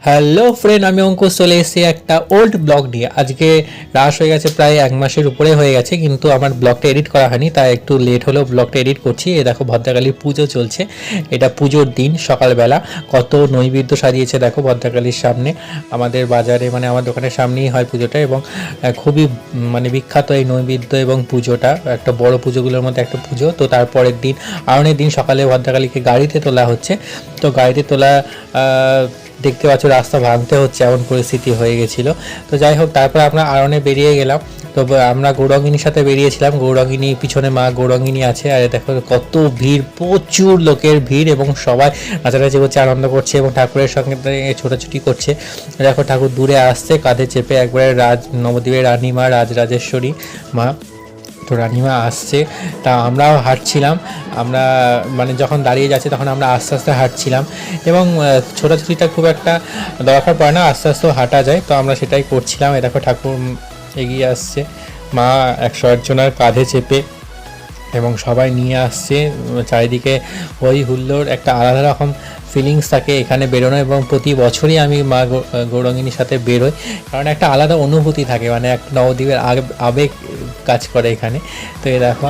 Hello friend, আমি অঙ্কুশ চলে এসেছি একটা ওল্ড ব্লগ নিয়ে। আজকে রাশ হয়ে গেছে, প্রায় 1 মাসের উপরে হয়ে গেছে, কিন্তু আমার ব্লগটা এডিট করা হয়নি, তাই একটু লেট হলেও ব্লগটা এডিট করছি। এ দেখো ভদ্রকালীর পুজো চলছে, এটা পুজোর দিন সকালবেলা। কত নৈবেদ্য সাজিয়েছে দেখো ভদ্রকালীর সামনে। আমাদের বাজারে মানে আমার দোকানের সামনেই হয় পুজোটা, এবং খুবই মানে বিখ্যাত এই নৈবেদ্য এবং পুজোটা, একটা বড় পুজোগুলোর মধ্যে একটা পুজো। তো তারপরের দিন আরনের দিন সকালে ভদ্রকালীকে গাড়িতে তোলা হচ্ছে। তো গাড়িতে তোলা দেখতে পাচ্ছ রাস্তা ভাঙতে হচ্ছে, এমন পরিস্থিতি হয়ে গেছিলো। তো যাই হোক, তারপর আমরা আরনে বেরিয়ে গেলাম। তো আমরা গৌরাঙ্গিনীর সাথে বেরিয়েছিলাম, গৌরাঙ্গিনী পিছনে মা গৌরাঙ্গিনী আছে। আর দেখো কত ভিড়, প্রচুর লোকের ভিড়, এবং সবাই নাচানাচি করছে, আনন্দ করছে এবং ঠাকুরের সঙ্গে ছোটাছুটি করছে। দেখো ঠাকুর দূরে আসছে, কাঁধে চেপে একবারে নবদ্বীপের রানীমা, রাজরাজেশ্বরী মা। তো রানীমা আসছে, তা আমরাও হাঁটছিলাম। আমরা মানে যখন দাঁড়িয়ে যাচ্ছে তখন আমরা আস্তে আস্তে হাঁটছিলাম, এবং ছোটাছুটিটা খুব একটা দরকার পড়ে না, আস্তে আস্তেও হাঁটা যায়। তো আমরা সেটাই করছিলাম। এ দেখো ঠাকুর এগিয়ে আসছে, মা 108 জনের কাঁধে চেপে, এবং সবাই নিয়ে আসছে। চারিদিকে হই হুল্লোড়, একটা আলাদা রকম ফিলিংস থাকে এখানে বেরোনো, এবং প্রতি বছরই আমি মা গৌরাঙ্গিনীর সাথে বেরোই, কারণ একটা আলাদা অনুভূতি থাকে, মানে একটা নবদ্বীপের আবেগ কাজ করে এখানে। তো এ দেখো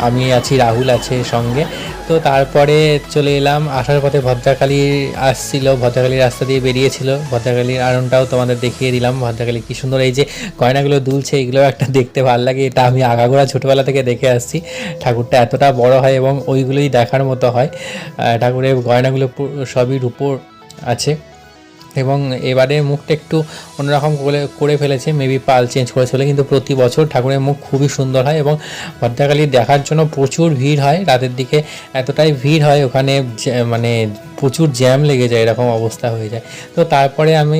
আমি আছি, রাহুল আছে সঙ্গে। তো তারপরে চলে এলাম, আসার পথে ভদ্রকালী আসছিল, ভদ্রকালীর রাস্তা দিয়ে বেরিয়েছিল। ভদ্রকালীর আরনটাও তোমাদের দেখিয়ে দিলাম। ভদ্রকালী কী সুন্দর এই যে গয়নাগুলো দুলছে, এগুলো একটা দেখতে ভালো লাগে। এটা আমি আগাগোড়া ছোটোবেলা থেকে দেখে আসছি, ঠাকুরটা এতটা বড় হয় এবং ওইগুলোই দেখার মতো হয়। ঠাকুরের গয়নাগুলো সবই রূপোর আছে, এবং এবারে মুখটা একটু অন্যরকম করে ফেলেছে, মেবি পাল চেঞ্জ করেছিল। কিন্তু প্রতি বছর ঠাকুরের মুখ খুবই সুন্দর হয়, এবং ভদ্রকালী দেখার জন্য প্রচুর ভিড় হয়। রাতের দিকে এতটাই ভিড় হয় ওখানে, মানে প্রচুর জ্যাম লেগে যায়, এরকম অবস্থা হয়ে যায়। তো তারপরে আমি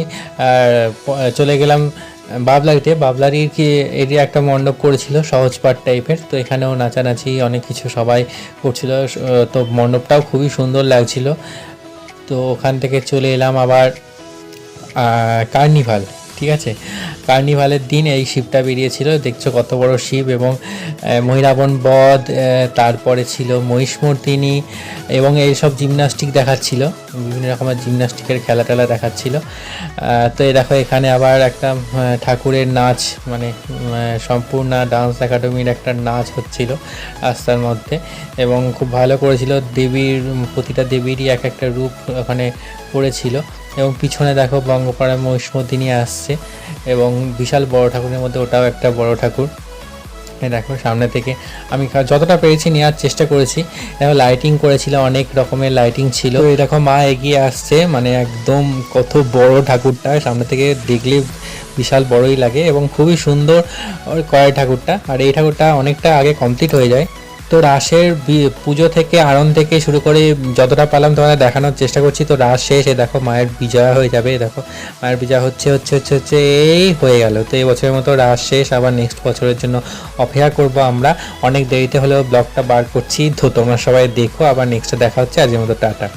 চলে গেলাম বাবলারিতে। বাবলারির কি এটি একটা মণ্ডপ করেছিল, সহজ পাঠ টাইপের। তো এখানেও নাচানাচি অনেক কিছু সবাই করছিল, তো মণ্ডপটাও খুবই সুন্দর লাগছিল। তো ওখান থেকে চলে এলাম আবার কার্নিভাল। ঠিক আছে, কার্নিভালের দিন এই শিবটা বেরিয়েছিল, দেখছো কত বড় শিব, এবং মহিরাবণ বধ, তারপরে ছিল মহিষমর্দিনী, এবং এইসব জিমনাস্টিক দেখাচ্ছিল, বিভিন্ন রকমের জিমনাস্টিকের খেলা টেলা দেখাচ্ছিল। তো এই দেখো এখানে আবার একটা ঠাকুরের নাচ, মানে সম্পূর্ণ ডান্স একাডেমির একটা নাচ হচ্ছিল রাস্তার মধ্যে, এবং খুব ভালো করেছিল। দেবীর প্রতিটা দেবীরই এক একটা রূপ ওখানে করেছিল। এবং পিছনে দেখো বঙ্গপাড়ায় মহিষমর্দিনী আসছে, এবং বিশাল বড় ঠাকুরের মধ্যে ওটাও একটা বড় ঠাকুর। দেখো সামনে থেকে আমি যতটা পেরেছি নেওয়ার চেষ্টা করেছি। দেখো লাইটিং করেছিল, অনেক রকমের লাইটিং ছিল। এই দেখো মা এগিয়ে আসছে, মানে একদম কত বড় ঠাকুরটা, সামনে থেকে দেখলে বিশাল বড়ই লাগে, এবং খুবই সুন্দর করে ঠাকুরটা। আর এই ঠাকুরটা অনেকটা আগে কমপ্লিট হয়ে যায়। তো রাসের পুজো থেকে, আরন থেকে শুরু করে যতটা পারলাম তোমাদের দেখানোর চেষ্টা করছি। তো রাস শেষ, দেখো মায়ের বিজয়া হয়ে যাবে। দেখো মায়ের বিজয়া হচ্ছে এই হয়ে গেল। তো এই বছরের মতো রাস শেষ, আবার নেক্সট বছরের জন্য অপেক্ষা করব আমরা। অনেক দেরিতে হলেও ব্লগটা বার করছি, তো তোমরা সবাই দেখো। আবার নেক্সটে দেখা হচ্ছে, আজকের মতো টাটা।